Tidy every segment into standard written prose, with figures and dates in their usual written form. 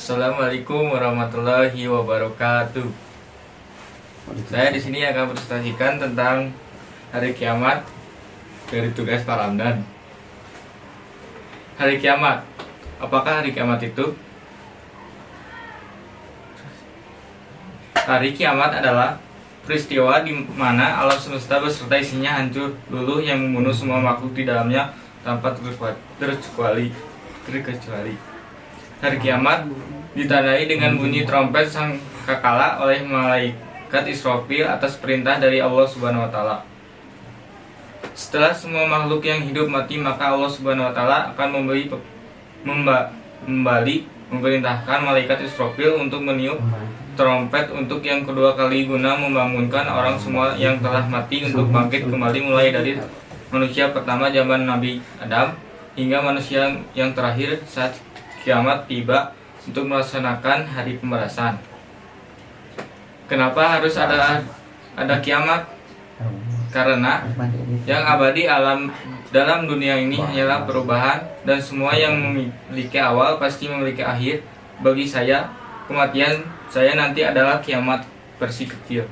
Assalamualaikum warahmatullahi wabarakatuh. Saya di sini akan presentasikan tentang hari kiamat dari tugas Pak Ramdan. Hari kiamat. Apakah hari kiamat itu? Hari kiamat adalah peristiwa di mana alam semesta beserta isinya hancur luluh yang membunuh semua makhluk di dalamnya tanpa terkecuali. Hari kiamat ditandai dengan bunyi trompet sangkakala oleh malaikat Israfil atas perintah dari Allah Subhanahu wa taala. Setelah semua makhluk yang hidup mati, maka Allah Subhanahu wa taala akan memerintahkan malaikat Israfil untuk meniup trompet untuk yang kedua kali guna membangunkan orang semua yang telah mati untuk bangkit kembali, mulai dari manusia pertama zaman Nabi Adam hingga manusia yang terakhir saat kiamat tiba untuk melaksanakan hari pembalasan. Kenapa harus ada kiamat? Karena yang abadi dalam dunia ini hanyalah perubahan, dan semua yang memiliki awal pasti memiliki akhir. Bagi saya, kematian saya nanti adalah kiamat versi kecil.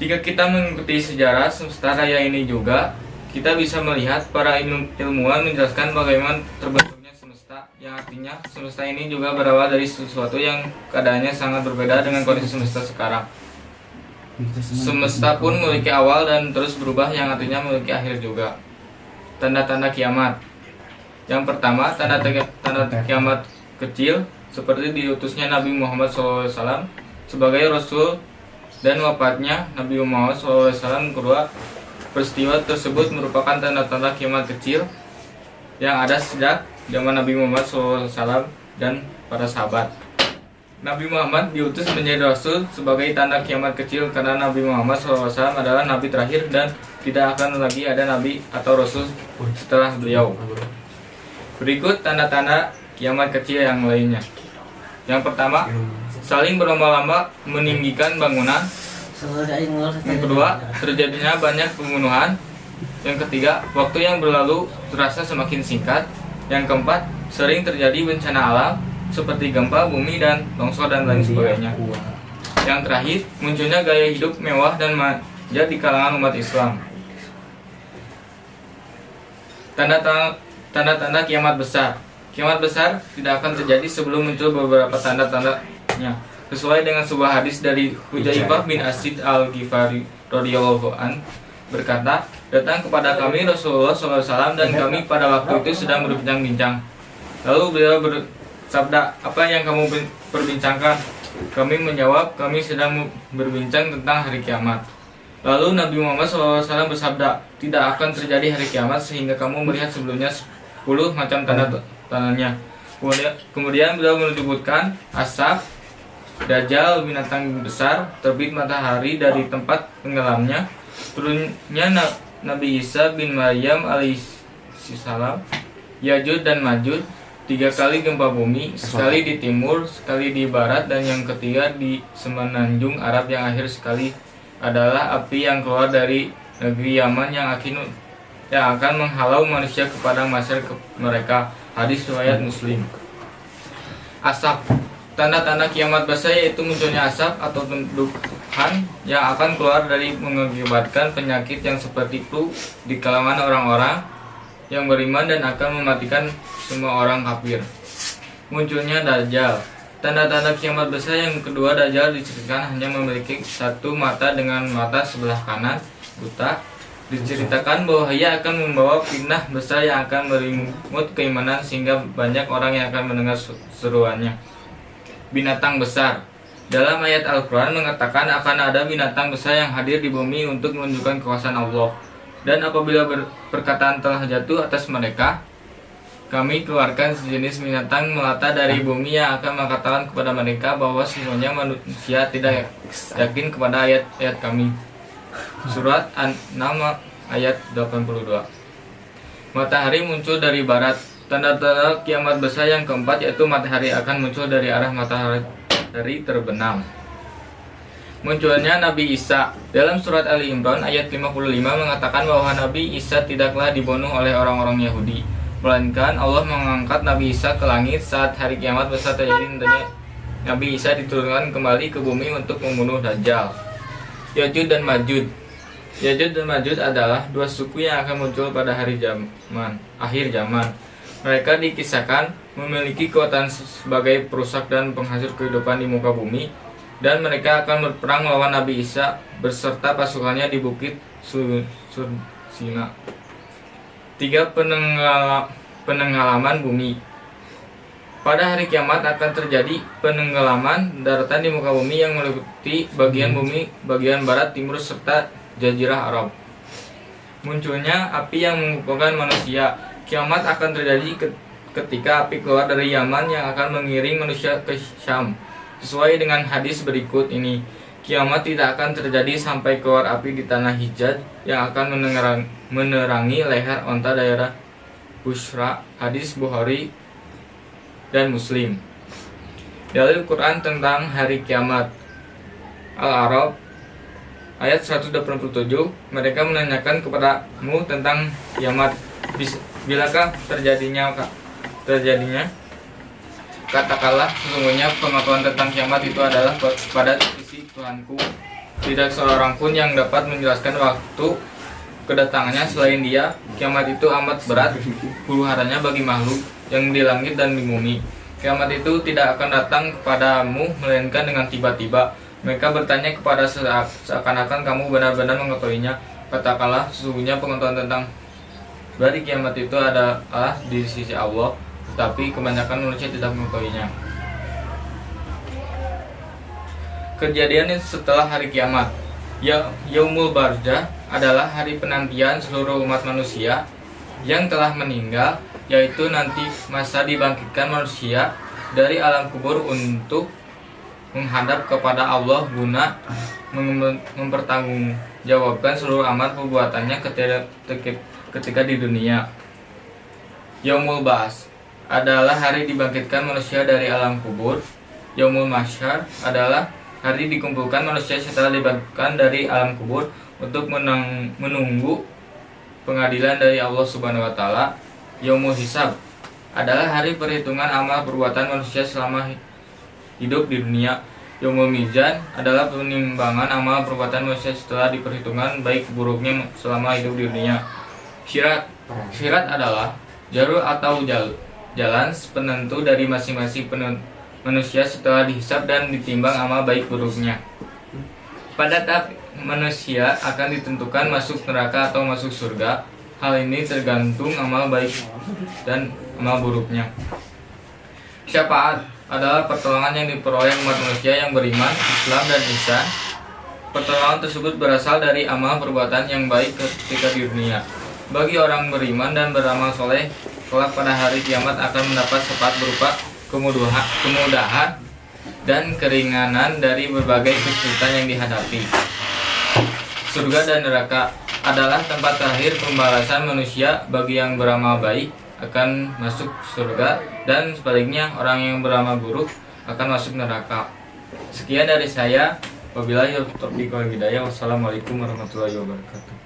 Jika kita mengikuti sejarah semesta raya ini juga, kita bisa melihat para ilmuwan menjelaskan bagaimana terbentuknya semesta, yang artinya semesta ini juga berawal dari sesuatu yang keadaannya sangat berbeda dengan kondisi semesta sekarang. Semesta pun memiliki awal dan terus berubah, yang artinya memiliki akhir juga. Tanda-tanda kiamat. Yang pertama, tanda kiamat kecil seperti diutusnya Nabi Muhammad SAW sebagai Rasul dan wafatnya Nabi Muhammad SAW. Kedua, peristiwa tersebut merupakan tanda-tanda kiamat kecil yang ada sejak zaman Nabi Muhammad SAW dan para sahabat. Nabi Muhammad diutus menjadi Rasul sebagai tanda kiamat kecil karena Nabi Muhammad SAW adalah Nabi terakhir dan tidak akan lagi ada Nabi atau Rasul setelah beliau. Berikut tanda-tanda kiamat kecil yang lainnya. Yang pertama, saling berlomba-lomba meninggikan bangunan. Yang kedua, terjadinya banyak pembunuhan. Yang ketiga, waktu yang berlalu terasa semakin singkat. Yang keempat, sering terjadi bencana alam seperti gempa bumi dan longsor dan lain sebagainya. Yang terakhir, munculnya gaya hidup mewah dan manja di kalangan umat Islam. Tanda-tanda kiamat besar. Kiamat besar tidak akan terjadi sebelum muncul beberapa tanda-tandanya. Sesuai dengan sebuah hadis dari Hudzaifah bin Asid al-Ghifari radhiyallahu an berkata, datang kepada kami Rasulullah SAW dan kami pada waktu itu sedang berbincang-bincang. Lalu beliau bersabda, apa yang kamu perbincangkan? Kami menjawab, kami sedang berbincang tentang hari kiamat. Lalu Nabi Muhammad SAW bersabda, tidak akan terjadi hari kiamat sehingga kamu melihat sebelumnya 10 macam tanda-tandanya. Kemudian beliau menyebutkan asap, Dajjal binatang besar, terbit matahari dari tempat tenggelamnya, turunnya Nabi Isa bin Maryam alaihissalam, Yajud dan Majud, 3 kali gempa bumi, sekali di timur, sekali di barat, dan yang ketiga di semenanjung Arab, yang akhir sekali adalah api yang keluar dari negeri Yaman yang akan menghalau manusia ke padang mahsyar mereka. Hadis riwayat Muslim. Asap. Tanda-tanda kiamat besar yaitu munculnya asap atau tundukan yang akan keluar dari mengakibatkan penyakit yang seperti flu di kalangan orang-orang yang beriman dan akan mematikan semua orang kafir. Munculnya Dajjal. Tanda-tanda kiamat besar yang kedua, Dajjal diceritakan hanya memiliki satu mata dengan mata sebelah kanan buta. Diceritakan bahwa ia akan membawa fitnah besar yang akan merimut keimanan sehingga banyak orang yang akan mendengar seruannya. Binatang besar. Dalam ayat Al-Quran mengatakan akan ada binatang besar yang hadir di bumi untuk menunjukkan kekuasaan Allah. Dan apabila perkataan telah jatuh atas mereka, kami keluarkan sejenis binatang melata dari bumi yang akan mengatakan kepada mereka bahwa semuanya manusia tidak yakin kepada ayat-ayat kami. Surat An-Naml ayat 82. Matahari muncul dari barat. Tanda-tanda kiamat besar yang keempat yaitu matahari akan muncul dari arah matahari terbenam. Munculnya Nabi Isa. Dalam surat Ali Imran ayat 55 mengatakan bahwa Nabi Isa tidaklah dibunuh oleh orang-orang Yahudi. melainkan Allah mengangkat Nabi Isa ke langit saat hari kiamat besar terjadi. Nantinya Nabi Isa diturunkan kembali ke bumi untuk membunuh Dajjal. Ya'juj dan Ma'juj. Ya'juj dan Ma'juj adalah dua suku yang akan muncul pada akhir zaman. Mereka dikisahkan memiliki kekuatan sebagai perusak dan penghancur kehidupan di muka bumi, dan mereka akan berperang melawan Nabi Isa beserta pasukannya di Bukit Sina. 3. Penenggelaman bumi. Pada hari kiamat akan terjadi penenggelaman daratan di muka bumi yang meliputi bagian bumi bagian barat, timur, serta Jazirah Arab. Munculnya api yang mengumpulkan manusia. Kiamat akan terjadi ketika api keluar dari Yaman yang akan mengiring manusia ke Syam. Sesuai dengan hadis berikut ini, kiamat tidak akan terjadi sampai keluar api di tanah Hijaz yang akan menerangi leher onta daerah Busra. Hadis Bukhari dan Muslim. Dalil Quran tentang hari kiamat. Al-A'raf ayat 187, mereka menanyakan kepadamu tentang kiamat, bilakah terjadinya, katakanlah, sesungguhnya pengetahuan tentang kiamat itu adalah pada sisi Tuhanku. Tidak seorang pun yang dapat menjelaskan waktu kedatangannya selain Dia. Kiamat itu amat berat huru-haranya bagi makhluk yang di langit dan di bumi. Kiamat itu tidak akan datang kepadamu melainkan dengan tiba-tiba. Mereka bertanya kepada seakan-akan kamu benar-benar mengetahuinya. Katakanlah, sesungguhnya pengetahuan tentang dari kiamat itu adalah di sisi Allah, tetapi kebanyakan manusia tidak mengetahuinya. Kejadian setelah hari kiamat. Yaumul Barzah adalah hari penantian seluruh umat manusia yang telah meninggal, yaitu nanti masa dibangkitkan manusia dari alam kubur untuk menghadap kepada Allah guna mempertanggungjawabkan seluruh amal perbuatannya ketika di dunia. Yaumul Ba'ats adalah hari dibangkitkan manusia dari alam kubur. Yaumul Mahsyar adalah hari dikumpulkan manusia setelah dibangkitkan dari alam kubur untuk menunggu pengadilan dari Allah Subhanahu wa taala. Yaumul Hisab adalah hari perhitungan amal perbuatan manusia selama hidup di dunia. Yaumul Mizan adalah penimbangan amal perbuatan manusia setelah diperhitungkan baik buruknya selama hidup di dunia. Sirat adalah jalur atau jalan penentu dari masing-masing manusia setelah dihisab dan ditimbang amal baik buruknya. Pada tahap manusia akan ditentukan masuk neraka atau masuk surga. Hal ini tergantung amal baik dan amal buruknya. Syafaat adalah pertolongan yang diperoleh umat manusia yang beriman, Islam, dan ihsan. Pertolongan tersebut berasal dari amal perbuatan yang baik ketika di dunia. Bagi orang beriman dan beramal soleh, kelak pada hari kiamat akan mendapat syafaat berupa kemudahan dan keringanan dari berbagai kesulitan yang dihadapi. Surga dan neraka adalah tempat terakhir pembalasan manusia. Bagi yang beramal baik akan masuk surga, dan sebaliknya orang yang beramal buruk akan masuk neraka. Sekian dari saya. Wabillahi taufiq wal hidayah. Wassalamualaikum warahmatullahi wabarakatuh.